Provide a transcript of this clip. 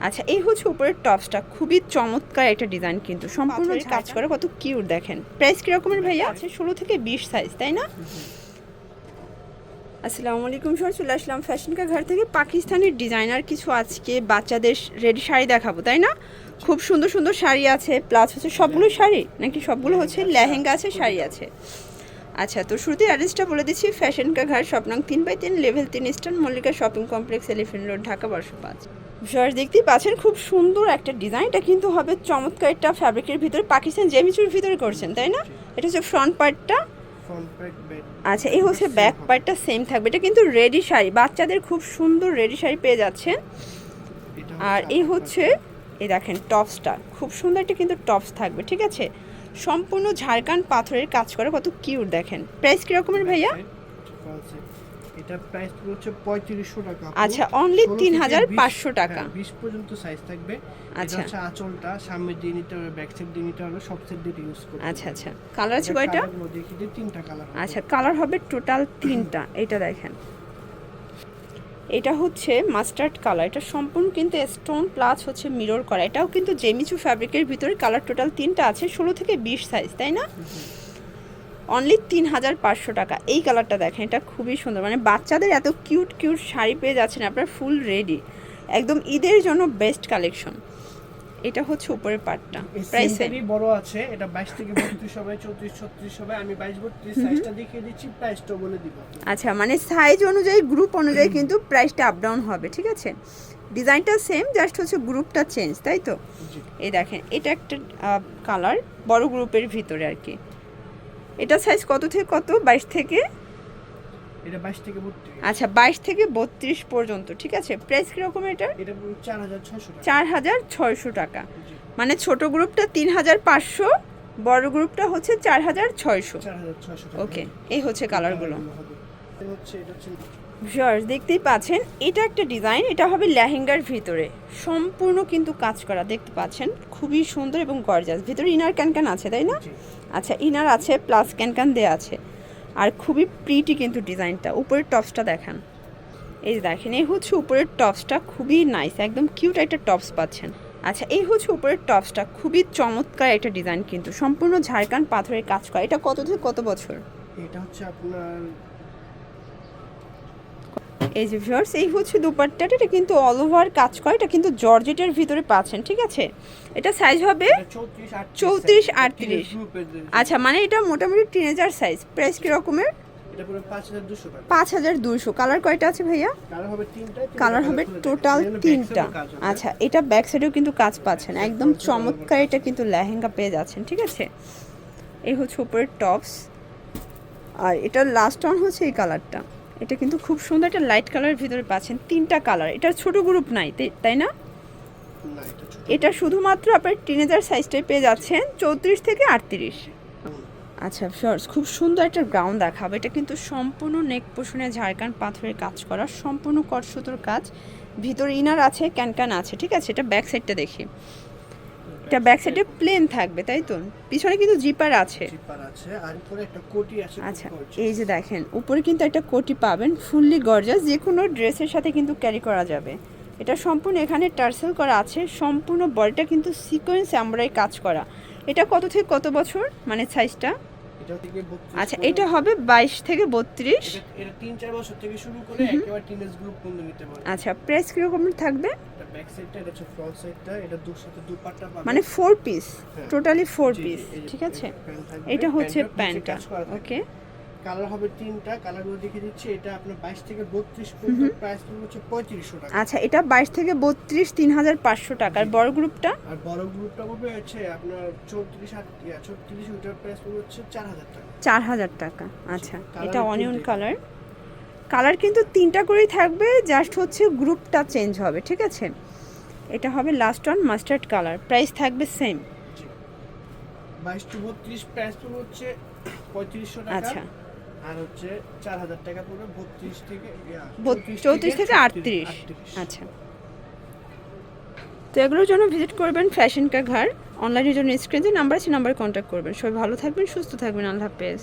আচ্ছা, এই হচ্ছে উপরের টপসটা, খুবই চমৎকার একটা ডিজাইন, কিন্তু সম্পূর্ণ কাজ করে, কত কিউট দেখেন। প্রাইস কিরকমের ভাইয়া? আছে 16 থেকে 20 সাইজ, তাই না? আসসালামু আলাইকুম, সর চলে আসলাম ফ্যাশন কা ঘর থেকে। পাকিস্তানের ডিজাইনার কিছু আজকে বাচ্চাদের রেডি শাড়ি দেখাবো, তাই না? খুব সুন্দর সুন্দর শাড়ি আছে, প্লাস হচ্ছে সবগুলো শাড়ি নাকি সবগুলো হচ্ছে লেহেঙ্গা আছে, শাড়ি আছে। আচ্ছা, তো শুরুতে অ্যাড্রেসটা বলে দিচ্ছি, ফ্যাশন কা ঘর, শপ নং 3/3, level 3, eastern Mallika shopping complex, elephant road, Dhaka 1205। Viewers দেখতেই পাচ্ছেন খুব সুন্দর একটা ডিজাইন, এটা কিন্তু হবে চমৎকার একটা ফ্যাব্রিকের ভিতরে, পাকিস্তান জেমিচুর ভিতরে করছেন, তাই না? এটা হচ্ছে ফ্রন্ট পার্টটা। আচ্ছা, এই হচ্ছে ব্যাক পার্টটা সেম থাকবে। এটা কিন্তু রেডি শাড়ি, বাচ্চাদের খুব সুন্দর রেডি শাড়ি পেয়ে যাচ্ছেন। আর এই হচ্ছে, এই দেখেন টপসটা, খুব সুন্দর একটা কিন্তু টপস থাকবে, ঠিক আছে? সম্পূর্ণ ঝাড়খান্ড পাথরের কাজ করে, কত কিউট দেখেন। প্রাইস কিরকমের ভাইয়া? এটা প্রাইস হচ্ছে 3500 টাকা। আচ্ছা, অনলি 3500 টাকা। 20 পর্যন্ত সাইজ থাকবে। আচ্ছা, এটা হচ্ছে আঁচলটা সামনে দিয়ে নিতে হবে, ব্যাক সাইড দিয়ে নিতে হবে, সব সাইড দিয়ে ইউজ করতে হবে। আচ্ছা আচ্ছা, কালার আছে কয়টা? দেখি যে তিনটা কালার। আচ্ছা, কালার হবে টোটাল 3টা। এটা দেখেন, এটা হচ্ছে মাস্টার্ড কালার, এটা সম্পূর্ণ কিন্তু স্টোন প্লাস হচ্ছে মিরর করা, এটাও কিন্তু জেমিচু ফ্যাব্রিকের ভিতরে। কালার টোটাল 3টা আছে, 16 থেকে 20 সাইজ, তাই না? অনলি 3500 টাকা। এই কালারটা দেখেন, এটা খুবই সুন্দর, মানে বাচ্চাদের এত কিউট কিউট শাড়ি পেয়ে যাচ্ছেন আপনার, ফুল রেডি, একদম ঈদের জন্য বেস্ট কালেকশন। এটা হচ্ছে উপরের পার্টটা। প্রাইস বড় আছে, এটা 22 থেকে 32 হবে, 34 36 হবে। আমি 22 32 সাইজটা দেখিয়ে দিচ্ছি, প্রাইসটা বলে দিব। আচ্ছা, মানে সাইজ অনুযায়ী, গ্রুপ অনুযায়ী কিন্তু প্রাইসটা আপ ডাউন হবে, ঠিক আছে? ডিজাইনটা সেম, জাস্ট হচ্ছে গ্রুপটা চেঞ্জ, তাই তো? এই দেখেন, এটা একটা কালার বড় গ্রুপের ভিতরে আর কি। এটা সাইজ কত থেকে কত? 22 থেকে, এটা 22 থেকে 32। আচ্ছা, 22 থেকে 32 পর্যন্ত, ঠিক আছে? প্রাইস কিরকম এটা? এটা 4600 টাকা। 4600 টাকা। মানে ছোট গ্রুপটা 3500, বড় গ্রুপটা হচ্ছে 4600। ওকে, এই হচ্ছে কালারগুলো। ভিউয়ার্স দেখতেই পাচ্ছেন, এটা একটা ডিজাইন, এটা হবে লেহেঙ্গার ভিতরে, সম্পূর্ণ কিন্তু কাজ করা, দেখতে পাচ্ছেন খুবই সুন্দর এবং গর্জাস। ভিতরে ইনার ক্যানক্যান আছে, তাই না? আচ্ছা, ইনার আছে প্লাস ক্যানক্যান দেওয়া আছে, আর খুবই প্রিটি কিন্তু ডিজাইনটা। উপরের টপসটা দেখান, এই যে দেখেন, এই হচ্ছে উপরের টপসটা, খুবই নাইস, একদম কিউট একটা টপস পাচ্ছেন। আচ্ছা, এই হচ্ছে উপরের টপসটা, খুবই চমৎকার একটা ডিজাইন, কিন্তু সম্পূর্ণ ঝাড়খান্ড পাথরের কাজ করা। এটা কত থেকে কত বছর? এটা হচ্ছে আপনার, এই যে ভিউয়ার্স, এই হচ্ছে দুপাট্টাটা, এটা কিন্তু অল ওভার কাজ করে, এটা কিন্তু জর্জেটের ভিতরে পাচ্ছেন, ঠিক আছে? এটা সাইজ হবে 34 38। আচ্ছা, মানে এটা মোটামুটি টিনেজার সাইজ। প্রাইস কি রকমের? এটা পুরো 5200 টাকা। 5200। কালার কয়টা আছে ভাইয়া? কালার হবে 3টা। কালার হবে টোটাল 3টা। আচ্ছা, এটা ব্যাক সাইডেও কিন্তু কাজ পাচ্ছেন, একদম চমৎকার, এটা কিন্তু লেহেঙ্গা পেয়ে যাচ্ছেন, ঠিক আছে? এই হচ্ছে উপরের টপস, আর এটা লাস্ট অন হচ্ছে এই কালারটা, এটা কিন্তু খুব সুন্দর একটা লাইট কালারের ভিতরে পাচ্ছেন। 3টা কালার, এটা ছোট গ্রুপ নাই, তাই না? এটা শুধুমাত্র আপনার টিনেজার সাইজটাই পেয়ে যাচ্ছেন, 34 থেকে 38। আচ্ছা শর্টস, খুব সুন্দর একটা গাউন দেখাবো, এটা কিন্তু সম্পূর্ণ নেক পোষণে ঝাড়খান্ড পাথরের কাজ করা, সম্পূর্ণ কটসুতোর কাজ, ভিতরে ইনার আছে, ক্যানক্যান আছে, ঠিক আছে? এটা ব্যাক সাইডটা দেখি, এটা ব্যাক সাইডে প্লেন থাকবে, তাই তো? পিছনে কিন্তু জিপার আছে, আর উপরে একটা কোটি আছে। আচ্ছা, এই যে দেখেন, উপরে কিন্তু একটা কোটি পাবেন, ফুললি গর্জাস, যে কোনো ড্রেসের সাথে কিন্তু ক্যারি করা যাবে। এটা সম্পূর্ণ এখানে টার্সেল করা আছে, সম্পূর্ণ বডিটা কিন্তু সিকোয়েন্স এমব্রয়ডারি কাজ করা। এটা কত থেকে কত বছর, মানে সাইজটা? আচ্ছা, এটা হবে 22 থেকে 32। এটা 3-4 বছর থেকে শুরু করে একেবারে টিনেজ গ্রুপ পর্যন্ত নিতে পারবে। আচ্ছা, প্রাইস কি রকম থাকবে? এটা ব্যাক সাইডটা, এটা হচ্ছে ফ্রন্ট সাইডটা, এটা দুর সাথে দুপাট্টা পাবে, মানে 4 পিস, টোটালি 4 পিস, ঠিক আছে? এটা হচ্ছে প্যান্টটা। ওকে, কালার হবে 3টা, কালারগুলো দেখিয়ে দিচ্ছি। এটা আপনার 22 থেকে 32 পর্যন্ত, প্রাইস হচ্ছে 3500 টাকা। আচ্ছা, এটা 22 থেকে 32, 3500 টাকা। আর বড় গ্রুপটা? আর বড় গ্রুপটা হবে হচ্ছে আপনার 34 ওটার প্রাইস হচ্ছে 4000 টাকা। 4000 টাকা। আচ্ছা, এটা অনিয়ন কালার, কালার কিন্তু 3টা করেই থাকবে, জাস্ট হচ্ছে গ্রুপটা চেঞ্জ হবে, ঠিক আছে? এটা হবে last one mustard colour, price থাকবে সেম। 22 টু 32 প্রাইস হচ্ছে 3500 টাকা। আচ্ছা, আর হচ্ছে 4000 টাকা পড়বে 32 থেকে 34 থেকে 38। আচ্ছা, তো এগুলোর জন্য ভিজিট করবেন ফ্যাশন কা ঘর। অনলাইনের জন্য স্ক্রিনে যে নাম্বার আছে, নাম্বারে কন্ট্যাক্ট করবেন। সবাই ভালো থাকবেন, সুস্থ থাকবেন, আল্লাহ হাফেজ।